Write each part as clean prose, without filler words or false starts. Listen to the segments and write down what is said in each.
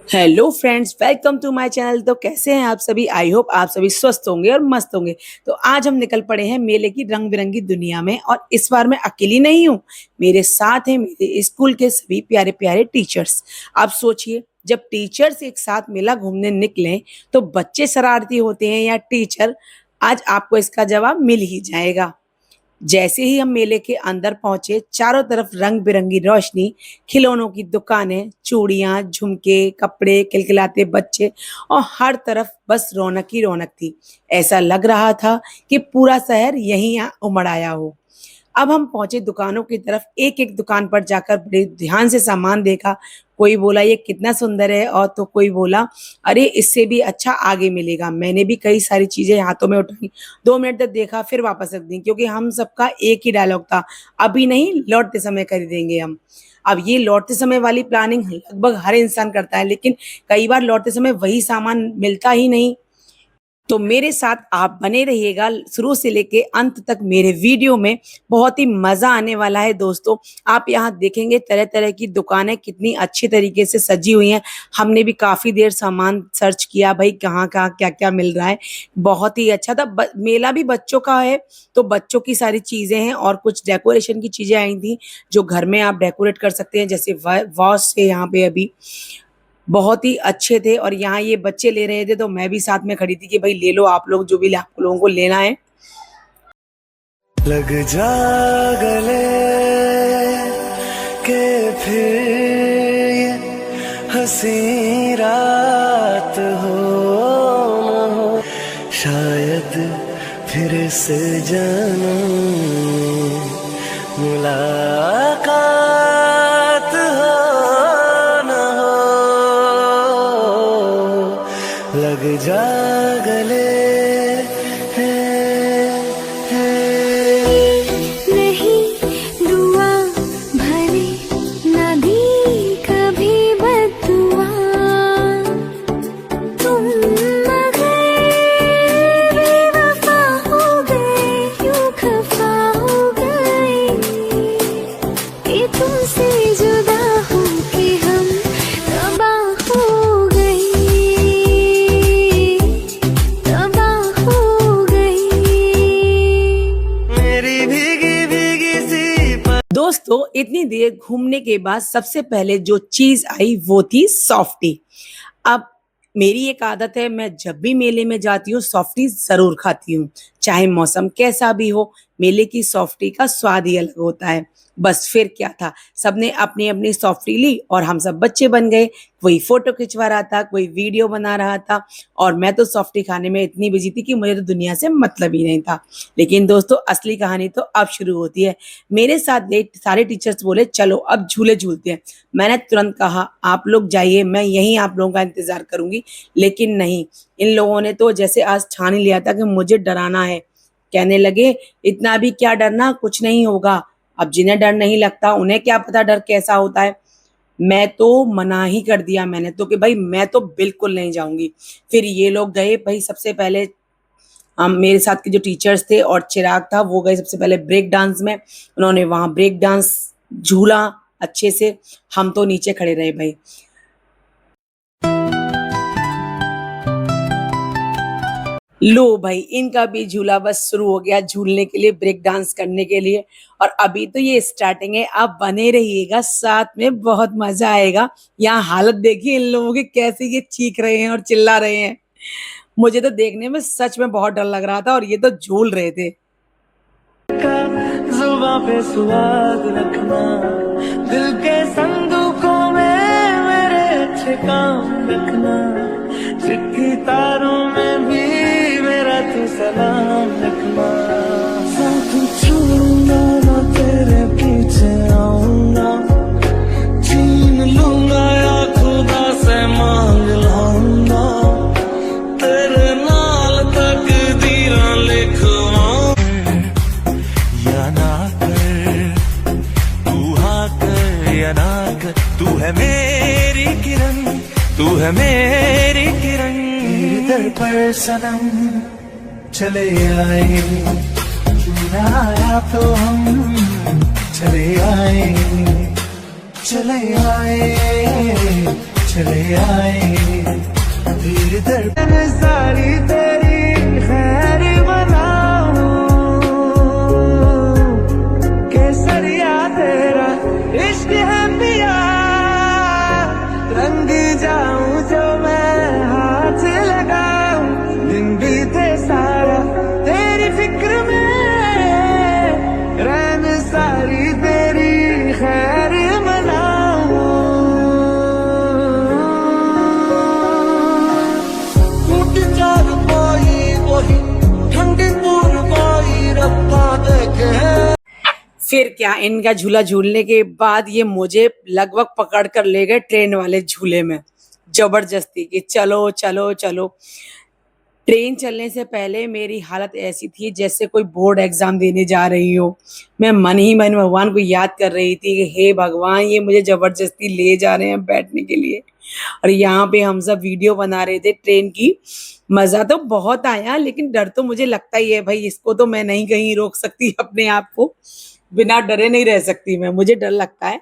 Hello friends, welcome to my channel. तो कैसे हैं आप सभी? आई होप आप सभी स्वस्थ होंगे और मस्त होंगे। तो आज हम निकल पड़े हैं मेले की रंग बिरंगी दुनिया में, और इस बार मैं अकेली नहीं हूँ। मेरे साथ हैं मेरे स्कूल के सभी प्यारे प्यारे टीचर्स। आप सोचिए, जब टीचर्स एक साथ मेला घूमने निकलें तो बच्चे शरारती होते हैं या टीचर? आज आपको इसका जवाब मिल ही जाएगा। जैसे ही हम मेले के अंदर पहुंचे, चारों तरफ रंग बिरंगी रोशनी, खिलौनों की दुकानें, चूड़ियां, झुमके, कपड़े, खिलखिलाते बच्चे और हर तरफ बस रौनक ही रौनक थी। ऐसा लग रहा था कि पूरा शहर यहीं उमड़ आया हो। अब हम पहुंचे दुकानों की तरफ। एक एक दुकान पर जाकर बड़े ध्यान से सामान देखा। कोई बोला ये कितना सुंदर है, और तो कोई बोला अरे इससे भी अच्छा आगे मिलेगा। मैंने भी कई सारी चीजें हाथों में उठाई, 2 मिनट तक देखा, फिर वापस रख दी, क्योंकि हम सबका एक ही डायलॉग था, अभी नहीं, लौटते समय खरीदेंगे हम। अब ये लौटते समय वाली प्लानिंग लगभग हर इंसान करता है, लेकिन कई बार लौटते समय वही सामान मिलता ही नहीं। तो मेरे साथ आप बने रहिएगा शुरू से लेके अंत तक। मेरे वीडियो में बहुत ही मजा आने वाला है दोस्तों। आप यहाँ देखेंगे तरह तरह की दुकानें कितनी अच्छी तरीके से सजी हुई हैं। हमने भी काफी देर सामान सर्च किया, भाई कहाँ कहाँ क्या क्या मिल रहा है। बहुत ही अच्छा था। मेला भी बच्चों का है, तो बच्चों की सारी चीजें हैं, और कुछ डेकोरेशन की चीजें आई थी जो घर में आप डेकोरेट कर सकते हैं, जैसे वॉश से यहाँ पे अभी बहुत ही अच्छे थे। और यहाँ ये बच्चे ले रहे थे, तो मैं भी साथ में खड़ी थी कि भाई ले लो आप लोग, जो भी आप लोगों को लेना है। लग जा गले के फिर ये हंसी रात हो न हो, शायद फिर से जन्म मुलाकात हो न हो। लग जा गले दोस्तों, इतनी देर घूमने के बाद सबसे पहले जो चीज आई वो थी सॉफ्टी। अब मेरी एक आदत है, मैं जब भी मेले में जाती हूँ सॉफ्टी जरूर खाती हूँ, चाहे मौसम कैसा भी हो। मेले की सॉफ्टी का स्वाद ही अलग होता है। बस फिर क्या था, सबने अपनी अपनी सॉफ्टी ली और हम सब बच्चे बन गए। कोई फोटो खिंचवा रहा था, कोई वीडियो बना रहा था, और मैं तो सॉफ्टी खाने में इतनी बिजी थी कि मुझे तो दुनिया से मतलब ही नहीं था। लेकिन दोस्तों, असली कहानी तो अब शुरू होती है। मेरे साथ सारे टीचर्स बोले चलो अब झूले झूलते हैं। मैंने तुरंत कहा आप लोग जाइए, मैं यहीं आप लोगों का इंतजार करूंगी। लेकिन नहीं, इन लोगों ने तो जैसे आज ठान ही लिया था कि मुझे डराना है। कहने लगे इतना भी क्या डरना, कुछ नहीं होगा। अब जिन्हें डर नहीं लगता उन्हें क्या पता डर कैसा होता है। मैं तो मना ही कर दिया मैंने तो कि भाई मैं तो बिल्कुल नहीं जाऊंगी। फिर ये लोग गए। भाई सबसे पहले हम, मेरे साथ के जो टीचर्स थे और चिराग था, वो गए सबसे पहले ब्रेक डांस में। उन्होंने वहां ब्रेक डांस झूला अच्छे से। हम तो नीचे खड़े रहे भाई। लो भाई, इनका भी झूला बस शुरू हो गया झूलने के लिए, ब्रेक डांस करने के लिए। और अभी तो ये स्टार्टिंग है, आप बने रहिएगा साथ में, बहुत मजा आएगा। यहाँ हालत देखिए इन लोगों की, कैसे ये चीख रहे हैं और चिल्ला रहे हैं। मुझे तो देखने में सच में बहुत डर लग रहा था, और ये तो झूल रहे थे। जुबां पे स्वाद रखना, दिल के संदूकों में मेरे अच्छे काम रखना, चिट्ठी तारों में भी मेरा तू सलाम रखना। साथ छूना ना तेरे पीछे आऊंगा, छीन लूंगा या खुदा से मांग लाऊंगा, तेरे नाल तकदीरां लिखवाऊं। या ना कर तू हाँ कर, या ना कर, तू है मेरी किरण, तू है मेरी किरण। मेरे दर पर सनम चले आए, ना आया तो हम चले आए, चले आए, चले आएंगे धीरे धड़कन सारी तेरी खैर बनाऊं केसरिया तेरा इश्क है पिया रंग जाऊं जो मैं हाथ लगाऊं दिन बीते सारा तेरी फिक्र में रैन सारी तेरी खैर मनाऊं टूट चार पाई वही ठंडी दूर पाई रब्बा देखे फिर क्या, इनका झूला झूलने के बाद ये मुझे लगभग पकड़ कर ले गए ट्रेन वाले झूले में जबरदस्ती कि चलो चलो चलो। ट्रेन चलने से पहले मेरी हालत ऐसी थी जैसे कोई बोर्ड एग्जाम देने जा रही हो। मैं मन ही मन भगवान को याद कर रही थी कि हे भगवान, ये मुझे जबरदस्ती ले जा रहे हैं बैठने के लिए। और यहाँ पे हम सब वीडियो बना रहे थे ट्रेन की। मजा तो बहुत आया, लेकिन डर तो मुझे लगता ही है भाई, इसको तो मैं नहीं कहीं रोक सकती अपने आप को, बिना डरे नहीं रह सकती मैं, मुझे डर लगता है।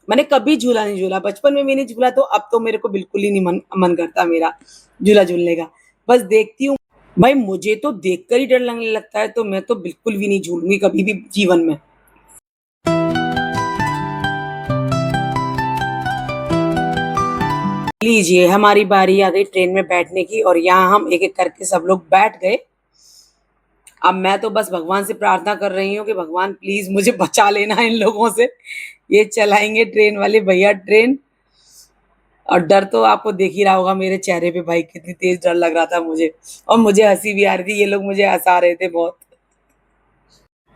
मैंने कभी झूला नहीं झूला, बचपन में मैंने झूला, तो अब तो मेरे को बिल्कुल ही नहीं मन करता मेरा झूला झूलने का। बस देखती हूँ भाई, मुझे तो देखकर ही डर लगने लगता है, तो मैं तो बिल्कुल भी नहीं झूलूंगी कभी भी जीवन में। लीजिए, हमारी बारी आ गई ट्रेन में बैठने की, और यहाँ हम एक एक करके सब लोग बैठ गए। अब मैं तो बस भगवान से प्रार्थना कर रही हूँ कि भगवान प्लीज मुझे बचा लेना इन लोगों से। ये चलाएंगे ट्रेन वाले भैया ट्रेन, और डर तो आपको देख ही रहा होगा मेरे चेहरे पे भाई, कितनी तेज डर लग रहा था मुझे, और मुझे हंसी भी आ रही थी, ये लोग मुझे हंसा रहे थे बहुत।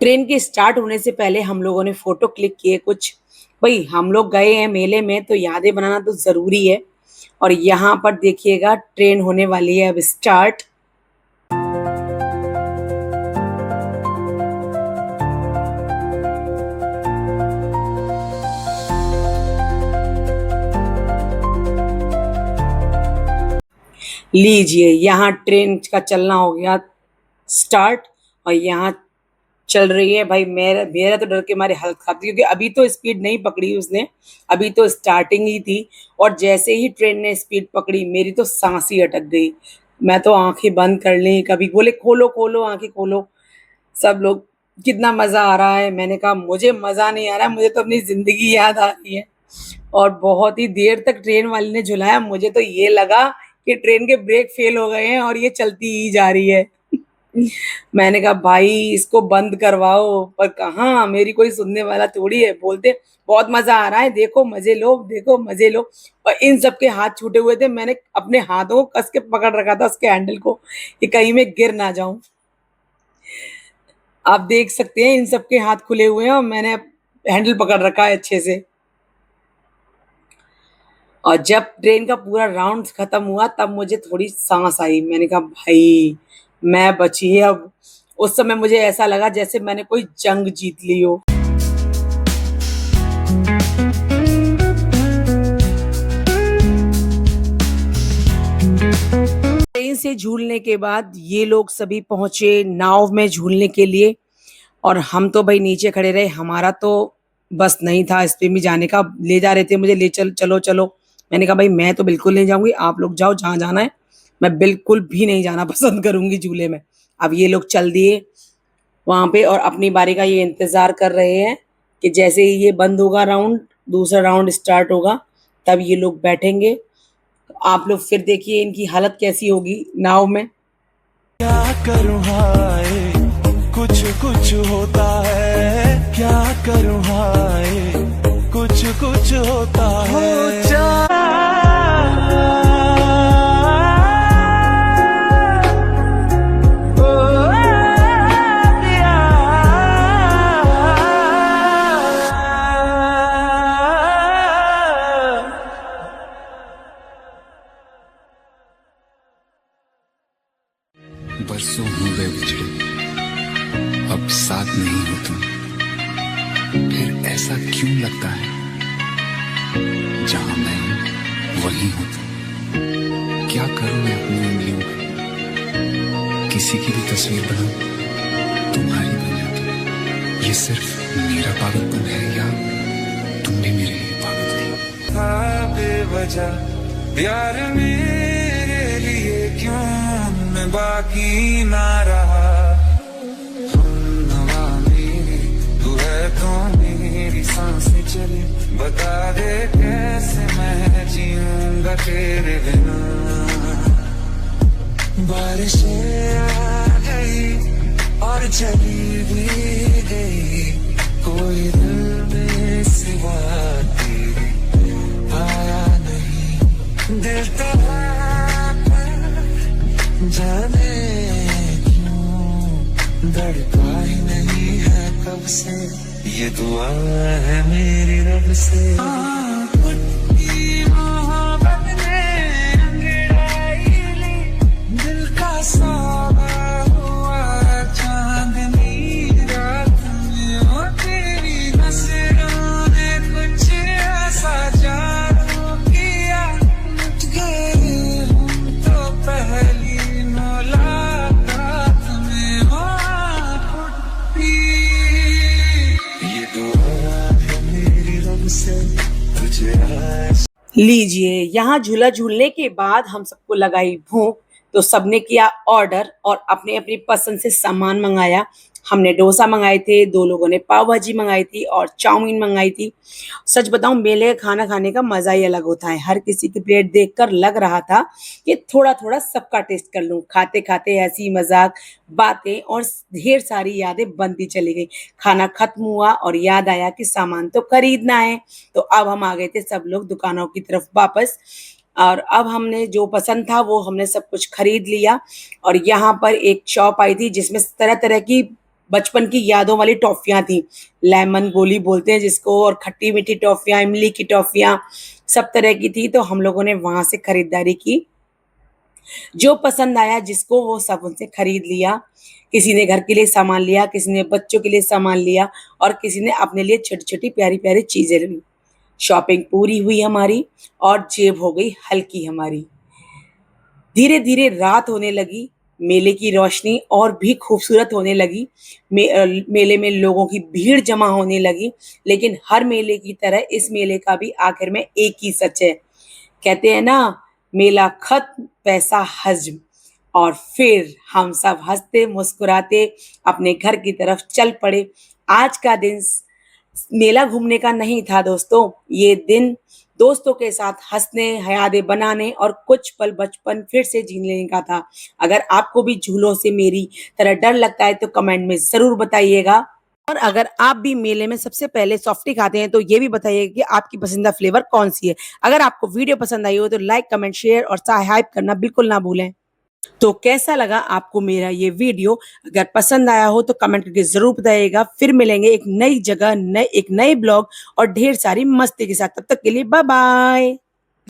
ट्रेन के स्टार्ट होने से पहले हम लोगों ने फोटो क्लिक किए कुछ। भाई हम लोग गए हैं मेले में, तो यादें बनाना तो जरूरी है। और यहाँ पर देखिएगा ट्रेन होने वाली है अब स्टार्ट। लीजिए, यहाँ ट्रेन का चलना हो गया स्टार्ट, और यहाँ चल रही है। भाई मेरा तो डर के मारे हालत खराब थी, क्योंकि अभी तो स्पीड नहीं पकड़ी उसने, अभी तो स्टार्टिंग ही थी। और जैसे ही ट्रेन ने स्पीड पकड़ी, मेरी तो सांस ही अटक गई। मैं तो आंखें बंद कर ली, कभी बोले खोलो खोलो आंखें खोलो। सब लोग कितना मजा आ रहा है, मैंने कहा मुझे मजा नहीं आ रहा है, मुझे तो अपनी जिंदगी याद आ रही है। और बहुत ही देर तक ट्रेन वाले ने झुलाया, मुझे तो ये लगा कि ट्रेन के ब्रेक फेल हो गए हैं और ये चलती ही जा रही है। मैंने कहा भाई इसको बंद करवाओ, पर कहाँ, मेरी कोई सुनने वाला थोड़ी है। बोलते बहुत मजा आ रहा है, देखो मजे लो, देखो मजे लो। और इन सबके हाथ छूटे हुए थे, मैंने अपने हाथों को कस के पकड़ रखा था उसके हैंडल को, कि कहीं मैं गिर ना जाऊं। आप देख सकते हैं इन सबके हाथ खुले हुए हैं, और मैंने हैंडल पकड़ रखा है अच्छे से। और जब ट्रेन का पूरा राउंड खत्म हुआ, तब मुझे थोड़ी सांस आई। मैंने कहा भाई मैं बची अब। उस समय मुझे ऐसा लगा जैसे मैंने कोई जंग जीत ली हो। ट्रेन से झूलने के बाद ये लोग सभी पहुंचे नाव में झूलने के लिए, और हम तो भाई नीचे खड़े रहे। हमारा तो बस नहीं था इस पे भी जाने का, ले जा रहे थे मुझे, ले चलो चलो। मैंने कहा भाई मैं तो बिल्कुल नहीं जाऊंगी, आप लोग जाओ जहाँ जाना है, मैं बिल्कुल भी नहीं जाना पसंद करूंगी झूले में। अब ये लोग चल दिए वहां पे, और अपनी बारी का ये इंतजार कर रहे हैं कि जैसे ही ये बंद होगा राउंड, दूसरा राउंड स्टार्ट होगा, तब ये लोग बैठेंगे। आप लोग फिर देखिए इनकी हालत कैसी होगी नाव में। क्या करूं हाय, कुछ कुछ होता है, क्या करूं हाय, कुछ कुछ होता है। बरसों हो गए बिछड़े, अब साथ नहीं हो तुम, फिर ऐसा क्यों लगता है, जहां मैं हूं वहीं हो तुम। क्या करूं मैं अपनी उंगलियों में, किसी की भी तस्वीर बनाऊं, तुम्हारी बन जाती। ये सिर्फ मेरा पागलपन है, या तुम भी मेरे लिए पागल हो? बेवजह प्यार मेरे लिए क्यों मैं बाकी ना रहा। नवा मेरी तू है तो मेरी सांसें चले, बता दे कैसे मैं जीऊंगा तेरे बिना। बारिशें आ गई और चली भी गई, कोई दिल में सिवा तेरे आया नहीं। दिल तो है पर जाने क्यों धड़का ही नहीं है कब से, ये दुआ है मेरी रब से। मोहब्बत ने अंगड़ाई ली, दिल का सौदा हुआ चांदनी रात में। ओ तेरी नजरों ने कुछ ऐसा जादू किया, लुट गए हम तो पहली मुलाकात में। ओ टूटी ये दुआ है मेरी रब से, तुझे आज लीजिए, यहाँ झूला झूलने के बाद हम सबको लगाई भूख, तो सबने किया ऑर्डर और अपने अपनी पसंद से सामान मंगाया। हमने डोसा मंगाए थे, 2 लोगों ने पाव भाजी मंगाई थी और चाउमीन मंगाई थी। सच बताऊं, मेले का खाना खाने का मजा ही अलग होता है। हर किसी की प्लेट देखकर लग रहा था कि थोड़ा थोड़ा सबका टेस्ट कर लूं। खाते खाते हंसी मजाक बातें और ढेर सारी यादें बनती चली गई। खाना खत्म हुआ और याद आया कि सामान तो खरीदना है। तो अब हम आ गए थे सब लोग दुकानों की तरफ वापस, और अब हमने जो पसंद था वो हमने सब कुछ खरीद लिया। और यहाँ पर एक शॉप आई थी जिसमें तरह तरह की बचपन की यादों वाली टॉफियां थी। लेमन गोली बोलते हैं जिसको, और खट्टी मीठी टॉफियां, इमली की टॉफियां, सब तरह की थी। तो हम लोगों ने वहां से खरीदारी की। जो पसंद आया जिसको वो सब उनसे खरीद लिया। किसी ने घर के लिए सामान लिया, किसी ने बच्चों के लिए सामान लिया और किसी ने अपने लिए छोटी छोटी प्यारी प्यारी चीजें ली। शॉपिंग पूरी हुई हमारी और जेब हो गई हल्की हमारी। धीरे धीरे रात होने लगी, मेले की रोशनी और भी खूबसूरत होने लगी। मेले में लोगों की भीड़ जमा होने लगी। लेकिन हर मेले की तरह इस मेले का भी आखिर में एक ही सच है। कहते हैं ना, मेला खत्म पैसा हज्म। और फिर हम सब हंसते मुस्कुराते अपने घर की तरफ चल पड़े। आज का दिन मेला घूमने का नहीं था दोस्तों, ये दिन दोस्तों के साथ हंसने, यादें बनाने और कुछ पल बचपन फिर से जीने का था। अगर आपको भी झूलों से मेरी तरह डर लगता है तो कमेंट में जरूर बताइएगा। और अगर आप भी मेले में सबसे पहले सॉफ्टी खाते हैं तो ये भी बताइएगा कि आपकी पसंदीदा फ्लेवर कौन सी है। अगर आपको वीडियो पसंद आई हो तो लाइक, कमेंट, शेयर और हाइप करना बिल्कुल ना भूलें। तो कैसा लगा आपको मेरा ये वीडियो? अगर पसंद आया हो तो कमेंट करके जरूर बताइएगा। फिर मिलेंगे एक नई जगह, एक नए ब्लॉग और ढेर सारी मस्ती के साथ। तब तक के लिए बाय बाय।